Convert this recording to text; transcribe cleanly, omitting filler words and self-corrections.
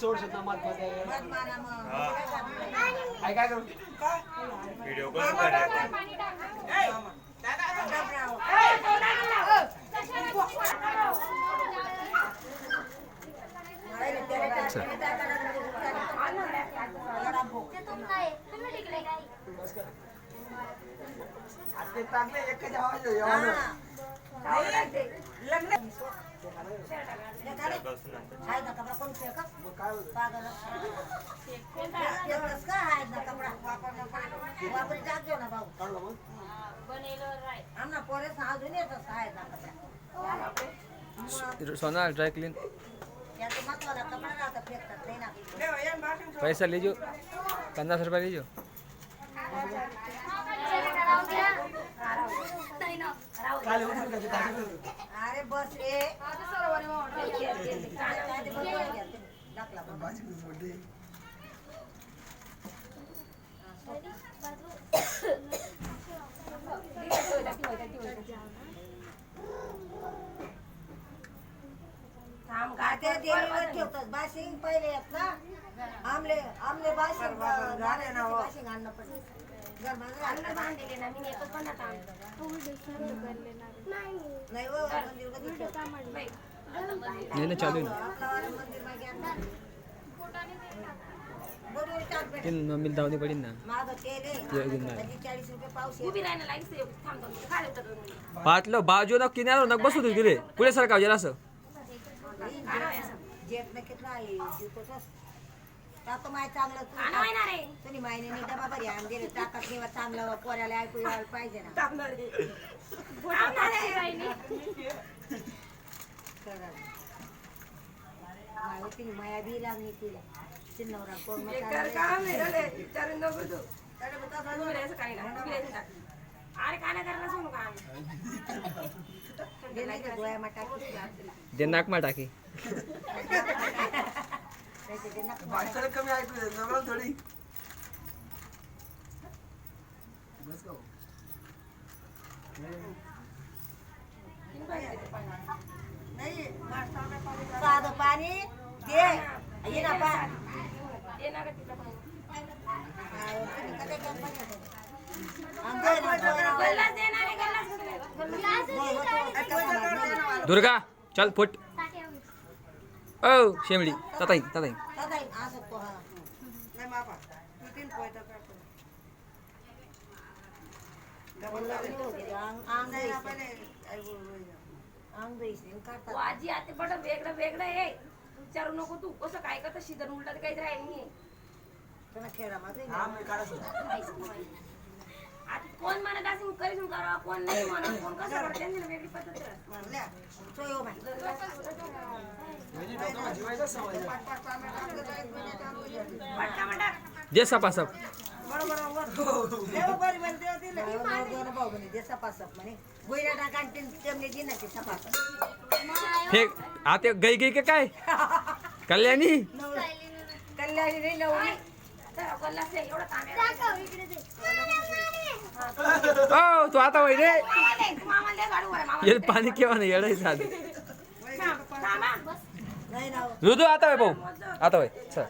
चोर शब्द मत मध्ये काय करू व्हिडिओ कॉल कर ते टाकले एकच आवाज लग्न सोना ड्राई क्लीन पैसा लीजिए 50 रुपया लीजिए अरे बस रे बाशिंग पहिले येत ना आमले आमले बाशिंग आणणं पडलं नहीं चालू तीन मम्मी धावनी पड़ी ना 5 लो बाजू ना किनारो नक बसू तू तिथे पुढे सरका जरा असं माय चांगलं तुम्ही मायने डबा बरी आण दिले टाकात किंवा चांगलं पोऱ्याला ऐकू यायला पाहिजे ना तिने माया बी लागली तिला चिन्नवरा कोण दे नाक मा टाकी कमी ऐकू थोडी साधं पाणी दे ये ना पा दुर्गा चल फुट ओ शेमडी ताताई ताताई आजी आता बड वेगळं वेगळं आहे विचारू नको तू कसं काय करत शिदर उलट काही राहील नाही आता कोण म्हणत असेल करीन करा कोण नाही म्हणत कोण कसं करत त्यांची वेगळी पद्धत दे सपासप फेक आते गई गई के काय कल्याणी कल्याणी नाही नवरी ओ तू आता वय रे ये पाणी केव्हा नाही येडाय साधं रुदू आता वय भाऊ आता वय चल